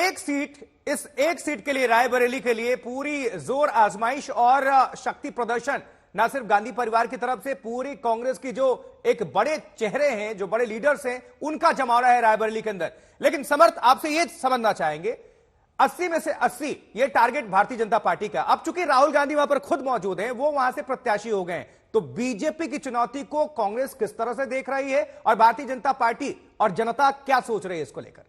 इस एक सीट के लिए, रायबरेली के लिए पूरी जोर आजमाइश और शक्ति प्रदर्शन ना सिर्फ गांधी परिवार की तरफ से, पूरी कांग्रेस की जो एक बड़े चेहरे हैं, जो बड़े लीडर्स हैं, उनका जमावड़ा है रायबरेली के अंदर। लेकिन समर्थ, आपसे यह समझना चाहेंगे, 80 में से 80 ये टारगेट भारतीय जनता पार्टी का। अब चूंकि राहुल गांधी वहां पर खुद मौजूद हैं, वो वहां से प्रत्याशी हो गए हैं, तो बीजेपी की चुनौती को कांग्रेस किस तरह से देख रही है और भारतीय जनता पार्टी और जनता क्या सोच रही है इसको लेकर?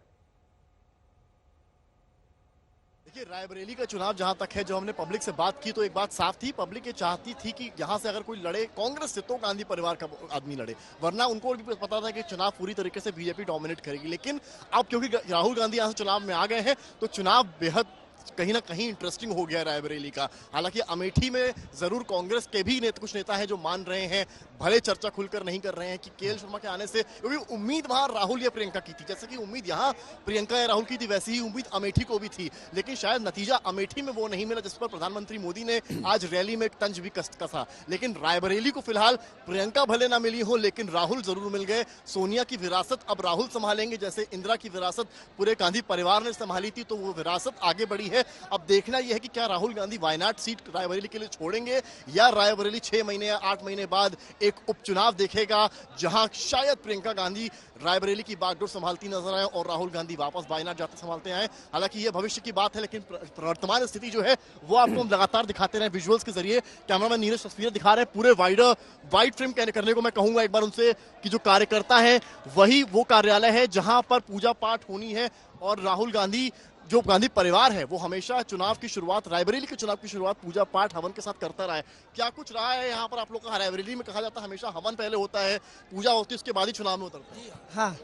देखिए, रायबरेली का चुनाव जहां तक है, जो हमने पब्लिक से बात की तो एक बात साफ थी, पब्लिक ये चाहती थी कि यहां से अगर कोई लड़े कांग्रेस से तो गांधी परिवार का आदमी लड़े, वरना उनको भी पता था कि चुनाव पूरी तरीके से बीजेपी डोमिनेट करेगी। लेकिन अब क्योंकि राहुल गांधी यहां से चुनाव में आ गए हैं तो चुनाव बेहद कहीं ना कहीं इंटरेस्टिंग हो गया रायबरेली का। हालांकि अमेठी में जरूर कांग्रेस के भी कुछ नेता हैं जो मान रहे हैं, भले चर्चा खुलकर नहीं कर रहे हैं, कि केएल शर्मा के आने से, क्योंकि उम्मीद वहां राहुल या प्रियंका की थी, जैसे कि उम्मीद यहां प्रियंका या राहुल की थी, वैसी ही उम्मीद अमेठी को भी थी। लेकिन शायद नतीजा अमेठी में वो नहीं मिला जिस पर प्रधानमंत्री मोदी ने आज रैली में एक तंज भी कसा। लेकिन रायबरेली को फिलहाल प्रियंका भले ना मिली हो, लेकिन राहुल जरूर मिल गए। सोनिया की विरासत अब राहुल संभालेंगे, जैसे इंदिरा की विरासत पूरे गांधी परिवार ने संभाली थी, तो वो विरासत आगे बढ़ी है। अब देखना यह है कि क्या राहुल गांधी वायनाड सीट रायबरेली के लिए छोड़ेंगे, या रायबरेली 6 महीने या 8 महीने बाद एक उपचुनाव देखेगा जहां शायद प्रियंका गांधी रायबरेली की बागडोर संभालती नजर आए और राहुल गांधी वापस वायनाड जाते संभालते आए। हालांकि यह भविष्य की बात है, लेकिन वर्तमान स्थिति जो है वो आपको हम लगातार दिखाते रहे विजुअल्स के जरिए। कैमरामैन नीरज तस्वीरें दिखा रहे हैं पूरे वाइड फ्रेम करने को मैं कहूंगा एक बार उनसे कि जो कार्यकर्ता है वही वो कार्यालय है जहां पर पूजा पाठ होनी है, और राहुल गांधी जो गांधी परिवार है वो हमेशा चुनाव की शुरुआत, रायबरेली के चुनाव की शुरुआत पूजा पाठ हवन के साथ करता रहा है। क्या कुछ रहा है यहाँ पर आप लोग का? रायबरेली में कहा जाता है हमेशा हवन पहले होता है, पूजा होती है, उसके बाद ही चुनाव में उतरता है। हाँ,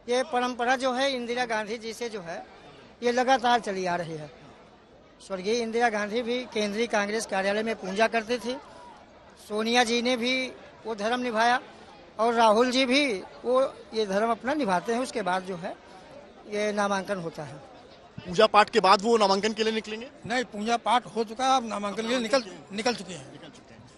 ये परंपरा जो है इंदिरा गांधी जी से जो है ये लगातार चली आ रही है। स्वर्गीय इंदिरा गांधी भी केंद्रीय कांग्रेस कार्यालय में पूजा करते थे, सोनिया जी ने भी वो धर्म निभाया और राहुल जी भी वो ये धर्म अपना निभाते हैं। उसके बाद जो है ये नामांकन होता है। पूजा पाठ के बाद वो नामांकन के लिए निकलेंगे? नहीं, पूजा पाठ हो चुका है, अब नामांकन के लिए निकल चुके हैं।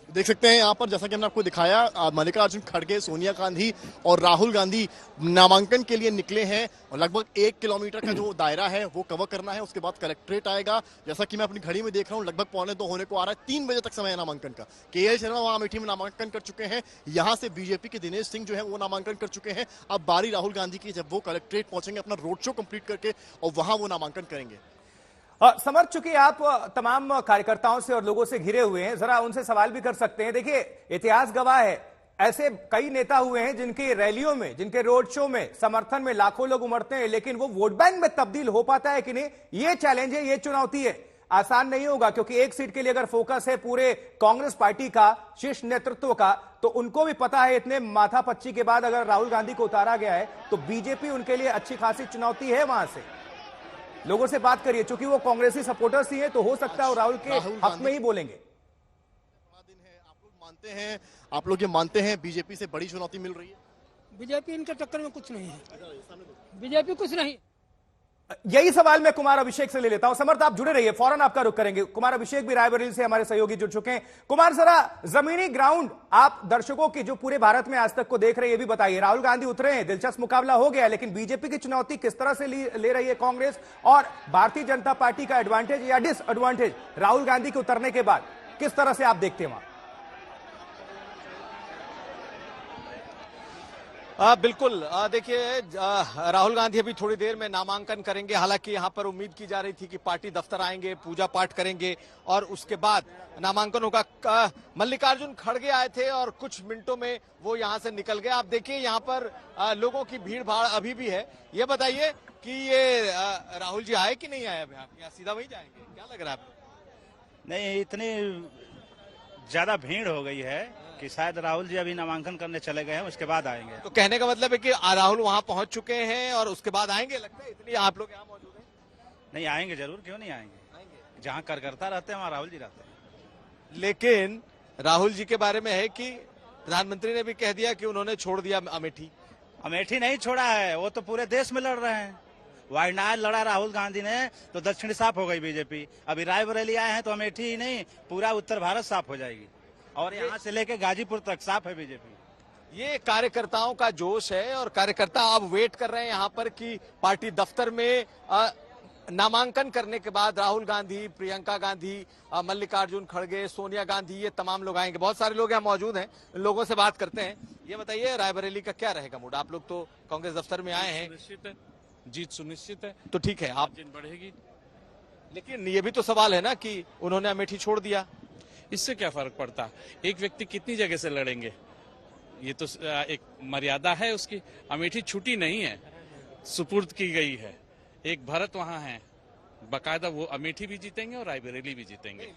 देख सकते हैं यहाँ पर, जैसा कि हमने आपको दिखाया, मल्लिकार्जुन खड़गे, सोनिया गांधी और राहुल गांधी नामांकन के लिए निकले हैं। और लगभग 1 किलोमीटर का जो दायरा है वो कवर करना है, उसके बाद कलेक्ट्रेट आएगा। जैसा कि मैं अपनी घड़ी में देख रहा हूँ लगभग 2:45 होने को आ रहा है, 3 बजे तक समय है नामांकन का। केएल शर्मा वहां अमेठी में नामांकन कर चुके हैं, यहाँ से बीजेपी के दिनेश सिंह जो है वो नामांकन कर चुके हैं। अब बारी राहुल गांधी की, जब वो कलेक्ट्रेट पहुंचेंगे अपना रोड शो कंप्लीट करके और वहां वो नामांकन करेंगे। समर्थ, चूंकि आप तमाम कार्यकर्ताओं से और लोगों से घिरे हुए हैं, जरा उनसे सवाल भी कर सकते हैं। देखिए, इतिहास गवाह है, ऐसे कई नेता हुए हैं जिनकी रैलियों में, जिनके रोड शो में समर्थन में लाखों लोग उमड़ते हैं, लेकिन वो वोट बैंक में तब्दील हो पाता है कि नहीं, ये चैलेंज है, ये चुनौती है। आसान नहीं होगा, क्योंकि एक सीट के लिए अगर फोकस है पूरे कांग्रेस पार्टी का, शीर्ष नेतृत्व का, तो उनको भी पता है इतने माथापच्ची के बाद अगर राहुल गांधी को उतारा गया है तो बीजेपी उनके लिए अच्छी खासी चुनौती है। वहां से लोगों से बात करिए, क्योंकि वो कांग्रेसी सपोर्टर्स ही हैं, तो हो सकता है राहुल के हक में ही बोलेंगे। बड़ा दिन है, आप लोग ये मानते हैं बीजेपी से बड़ी चुनौती मिल रही है? बीजेपी इनके टक्कर में कुछ नहीं है, बीजेपी कुछ नहीं। यही सवाल मैं कुमार अभिषेक से ले लेता हूं। समर्थ, आप जुड़े रहिए, फौरन आपका रुख करेंगे। कुमार अभिषेक भी रायबरेली से हमारे सहयोगी जुड़ चुके हैं। कुमार, जरा जमीनी ग्राउंड आप दर्शकों की जो पूरे भारत में आज तक को देख रहे हैं, ये भी बताइए। राहुल गांधी उतरे हैं, दिलचस्प मुकाबला हो गया, लेकिन बीजेपी की चुनौती किस तरह से ले रही है कांग्रेस, और भारतीय जनता पार्टी का एडवांटेज या डिसएडवांटेज राहुल गांधी के उतरने के बाद किस तरह से आप देखते हैं वहां? बिल्कुल, देखिए, राहुल गांधी अभी थोड़ी देर में नामांकन करेंगे। हालांकि यहां पर उम्मीद की जा रही थी कि पार्टी दफ्तर आएंगे, पूजा पाठ करेंगे और उसके बाद नामांकन होगा। मल्लिकार्जुन खड़गे आए थे और कुछ मिनटों में वो यहां से निकल गए। आप देखिए यहाँ पर लोगों की भीड़ भाड़ अभी भी है। ये बताइए कि ये राहुल जी आए कि नहीं आए? अभी आप यहाँ सीधा वही जाएंगे, क्या लग रहा है आपको? नहीं, इतनी ज्यादा भीड़ हो गई है कि शायद राहुल जी अभी नामांकन करने चले गए हैं, उसके बाद आएंगे। तो कहने का मतलब है कि राहुल वहां पहुंच चुके हैं और उसके बाद आएंगे, लगता है, इसलिए आप लोग यहाँ मौजूद हैं? नहीं, आएंगे जरूर, क्यों नहीं आएंगे? जहाँ कार्यकर्ता रहते हैं वहाँ राहुल जी रहते हैं। लेकिन राहुल जी के बारे में है कि प्रधानमंत्री ने भी कह दिया कि उन्होंने छोड़ दिया अमेठी। अमेठी नहीं छोड़ा है, वो तो पूरे देश में लड़ रहे हैं। वायनाड लड़ा राहुल गांधी ने तो दक्षिण साफ हो गई बीजेपी। अभी रायबरेली आए हैं तो अमेठी ही नहीं, पूरा उत्तर भारत साफ हो जाएगी, और यहाँ से लेके गाजीपुर तक साफ है बीजेपी। ये कार्यकर्ताओं का जोश है और कार्यकर्ता अब वेट कर रहे हैं यहाँ पर कि पार्टी दफ्तर में नामांकन करने के बाद राहुल गांधी, प्रियंका गांधी, मल्लिकार्जुन खड़गे, सोनिया गांधी, ये तमाम लोग आएंगे। बहुत सारे लोग यहाँ मौजूद हैं, लोगों से बात करते हैं। ये बताइए, रायबरेली का क्या रहेगा मूड? आप लोग तो कांग्रेस दफ्तर में आए हैं। सुनिश्चित है, जीत सुनिश्चित है, तो ठीक है, आप दिन बढ़ेगी। लेकिन ये भी तो सवाल है ना कि उन्होंने अमेठी छोड़ दिया। इससे क्या फर्क पड़ता? एक व्यक्ति कितनी जगह से लड़ेंगे? ये तो एक मर्यादा है उसकी। अमेठी छुट्टी नहीं है, सुपुर्द की गई है। एक भरत वहां है, बाकायदा वो अमेठी भी जीतेंगे और रायबरेली भी जीतेंगे।